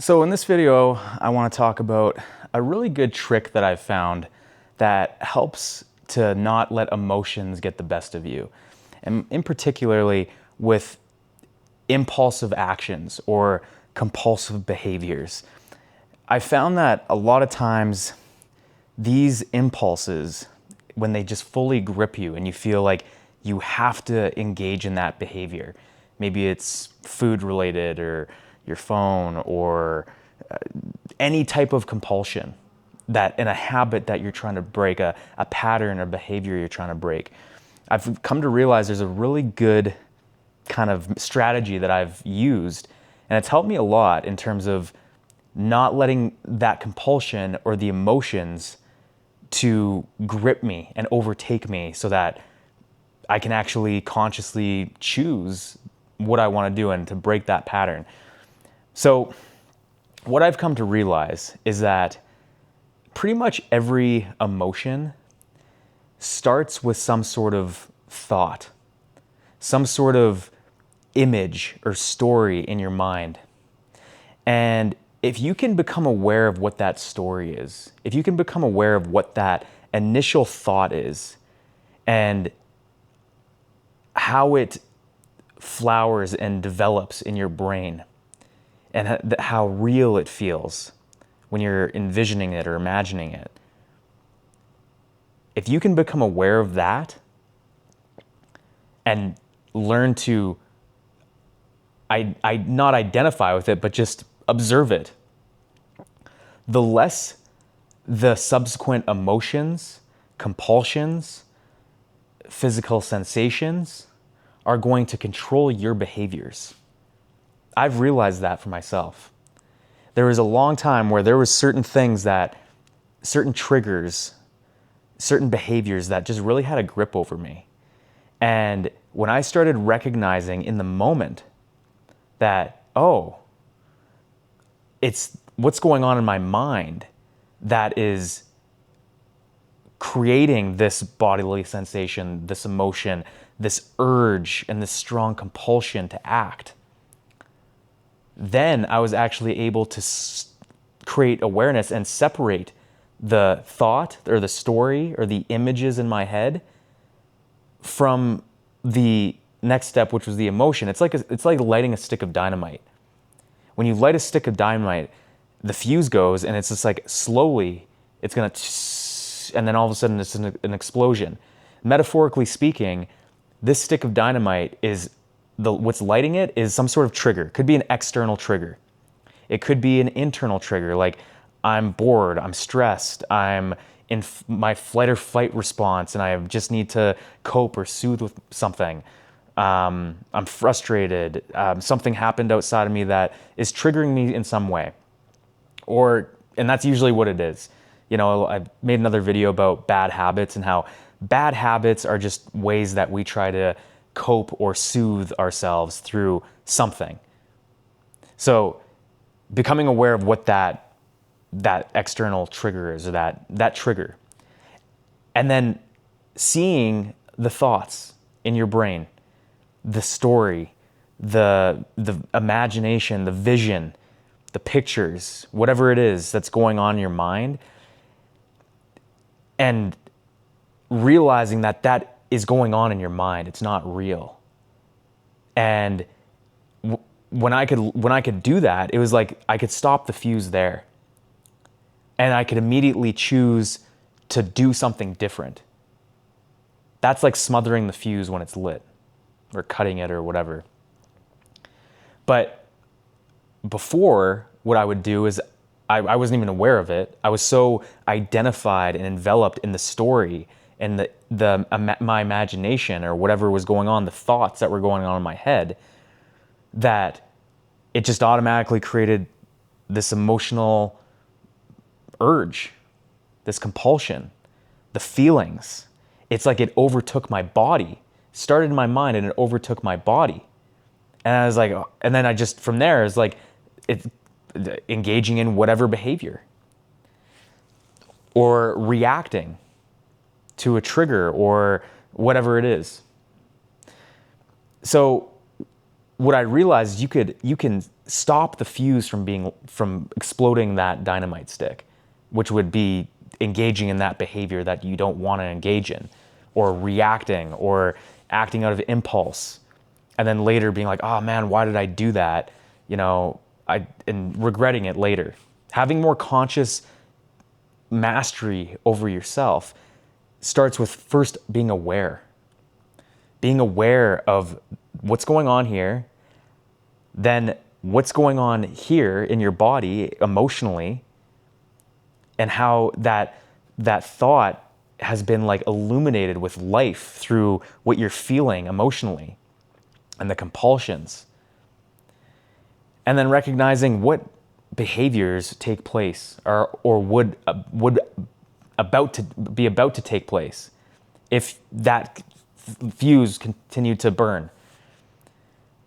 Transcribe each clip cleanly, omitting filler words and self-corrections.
So in this video, I want to talk about a really good trick that I've found that helps to not let emotions get the best of you. And in particularly with impulsive actions or compulsive behaviors. I found that a lot of times these impulses, when they just fully grip you and you feel like you have to engage in that behavior, maybe it's food related or your phone or any type of compulsion that in a habit that you're trying to break, a pattern or behavior you're trying to break. I've come to realize there's a really good kind of strategy that I've used, and it's helped me a lot in terms of not letting that compulsion or the emotions to grip me and overtake me so that I can actually consciously choose what I want to do and to break that pattern. So what I've come to realize is that pretty much every emotion starts with some sort of thought, some sort of image or story in your mind. And if you can become aware of what that story is, if you can become aware of what that initial thought is and how it flowers and develops in your brain and how real it feels when you're envisioning it or imagining it, if you can become aware of that and learn to not identify with it, but just observe it, the less the subsequent emotions, compulsions, physical sensations are going to control your behaviors. I've realized that for myself. There was a long time where there was certain things certain triggers, certain behaviors that just really had a grip over me. And when I started recognizing in the moment that, it's what's going on in my mind that is creating this bodily sensation, this emotion, this urge, and this strong compulsion to act, then I was actually able to create awareness and separate the thought or the story or the images in my head from the next step, which was the emotion. It's like lighting a stick of dynamite. When you light a stick of dynamite, the fuse goes and it's just like slowly it's gonna and then all of a sudden it's an explosion. Metaphorically speaking, this stick of dynamite is what's lighting it is some sort of trigger. It could be an external trigger. It could be an internal trigger, like I'm bored, I'm stressed, I'm in my flight or fight response and I just need to cope or soothe with something. I'm frustrated. Something happened outside of me that is triggering me in some way. And that's usually what it is. You know, I made another video about bad habits and how bad habits are just ways that we try to cope or soothe ourselves through something. So becoming aware of what that external trigger is, or that trigger, and then seeing the thoughts in your brain, the story, the imagination, the vision, the pictures, whatever it is that's going on in your mind, and realizing that is going on in your mind. It's not real. And when I could do that, it was like I could stop the fuse there. And I could immediately choose to do something different. That's like smothering the fuse when it's lit, or cutting it or whatever. But before, what I would do is I wasn't even aware of it. I was so identified and enveloped in the story and my imagination or whatever was going on, the thoughts that were going on in my head, that it just automatically created this emotional urge, this compulsion, the feelings. It's like it overtook my body, started in my mind and it overtook my body. And I was like, and then I just, from there, is like, it's engaging in whatever behavior or reacting to a trigger or whatever it is. So what I realized, you can stop the fuse from exploding that dynamite stick, which would be engaging in that behavior that you don't want to engage in, or reacting or acting out of impulse, and then later being like, oh man, why did I do that? And regretting it later. Having more conscious mastery over yourself starts with first being aware. Being aware of what's going on here, then what's going on here in your body emotionally, and how that thought has been like illuminated with life through what you're feeling emotionally and the compulsions. And then recognizing what behaviors take place or would about to take place if that fuse continued to burn.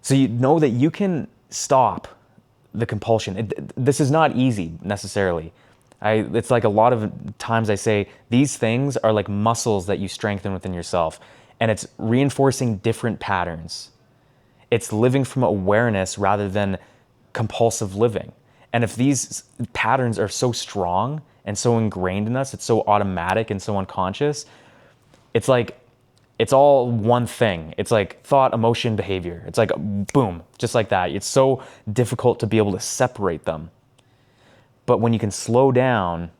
So you know that you can stop the compulsion. This is not easy necessarily. It's like a lot of times I say these things are like muscles that you strengthen within yourself, and it's reinforcing different patterns. It's living from awareness rather than compulsive living. And if these patterns are so strong and so ingrained in us, it's so automatic and so unconscious, it's like it's all one thing. It's like thought, emotion, behavior. It's like boom, just like that. It's so difficult to be able to separate them. But when you can slow down,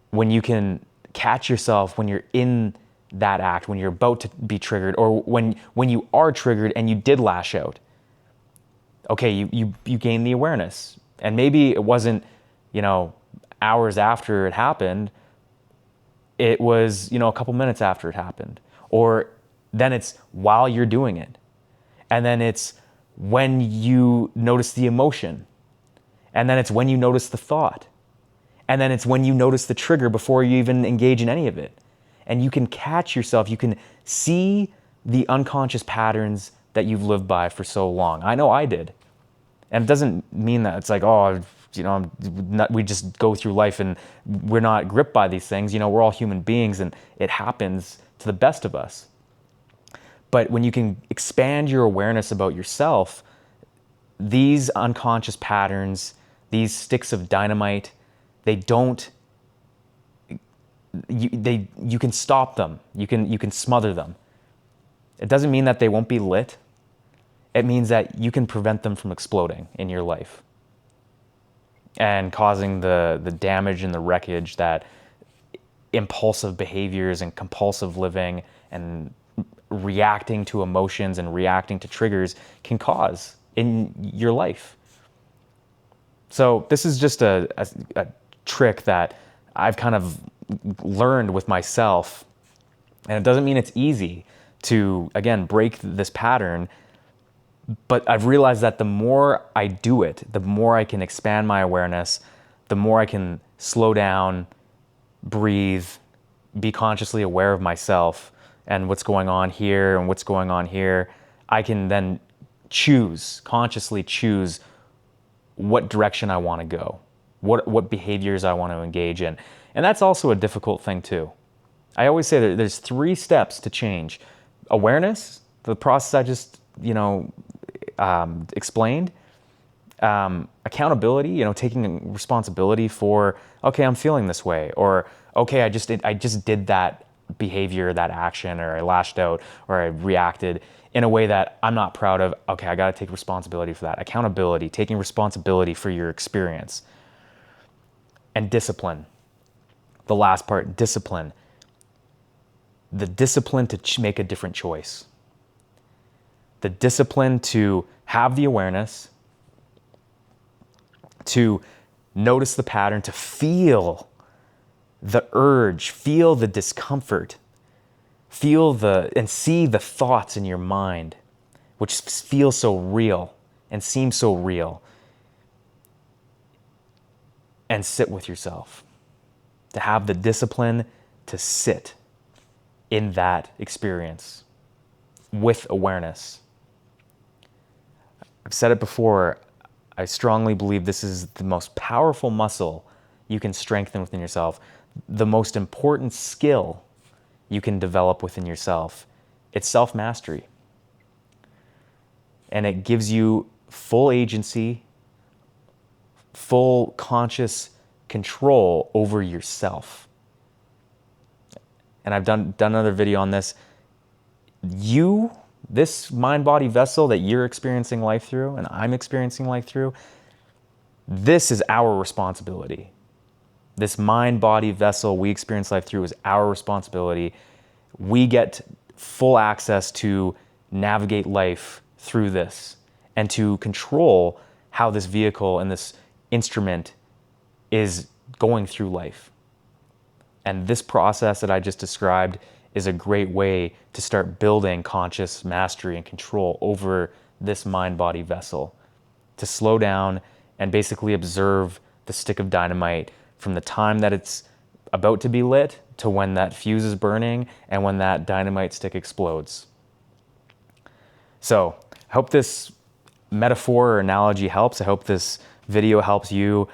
when you can catch yourself when you're in that act, when you're about to be triggered, or when you are triggered and you did lash out, okay, you gain the awareness. And maybe it wasn't, hours after it happened. It was, a couple minutes after it happened. Or then it's while you're doing it. And then it's when you notice the emotion. And then it's when you notice the thought. And then it's when you notice the trigger before you even engage in any of it. And you can catch yourself, you can see the unconscious patterns that you've lived by for so long. I know I did. And it doesn't mean that it's like, we just go through life and we're not gripped by these things. We're all human beings and it happens to the best of us. But when you can expand your awareness about yourself, these unconscious patterns, these sticks of dynamite, you can stop them. You can smother them. It doesn't mean that they won't be lit. It means that you can prevent them from exploding in your life and causing the damage and the wreckage that impulsive behaviors and compulsive living and reacting to emotions and reacting to triggers can cause in your life. So this is just a trick that I've kind of learned with myself. And it doesn't mean it's easy to, again, break this pattern. But I've realized that the more I do it, the more I can expand my awareness, the more I can slow down, breathe, be consciously aware of myself and what's going on here and what's going on here. I can then consciously choose what direction I want to go, what behaviors I want to engage in. And that's also a difficult thing too. I always say that there's 3 steps to change. Awareness, the process I just, explained. Accountability, taking responsibility for, okay, I'm feeling this way, or okay, I just did that behavior, that action, or I lashed out, or I reacted in a way that I'm not proud of. Okay, I got to take responsibility for that. Accountability, taking responsibility for your experience. And discipline. The last part, discipline. The discipline to make a different choice. The discipline to have the awareness, to notice the pattern, to feel the urge, feel the discomfort, and see the thoughts in your mind, which feel so real and seem so real, and sit with yourself. To have the discipline to sit in that experience with awareness. I've said it before, I strongly believe this is the most powerful muscle you can strengthen within yourself. The most important skill you can develop within yourself. It's self-mastery. And it gives you full agency, full conscious control over yourself. And I've done another video on this. This mind-body vessel that you're experiencing life through and I'm experiencing life through, this is our responsibility. This mind-body vessel we experience life through is our responsibility. We get full access to navigate life through this and to control how this vehicle and this instrument is going through life. And this process that I just described is a great way to start building conscious mastery and control over this mind-body vessel, to slow down and basically observe the stick of dynamite from the time that it's about to be lit to when that fuse is burning and when that dynamite stick explodes. So I hope this metaphor or analogy helps. I hope this video helps you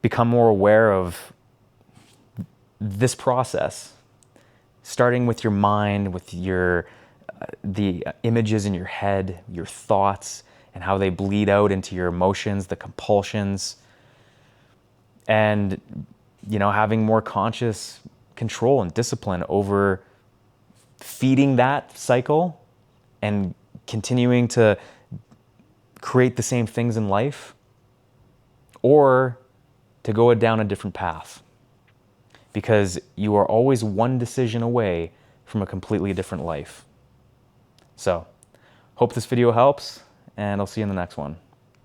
become more aware of this process, starting with your mind, with the images in your head, your thoughts, and how they bleed out into your emotions, the compulsions, and having more conscious control and discipline over feeding that cycle and continuing to create the same things in life, or to go down a different path. Because you are always one decision away from a completely different life. So, hope this video helps, and I'll see you in the next one.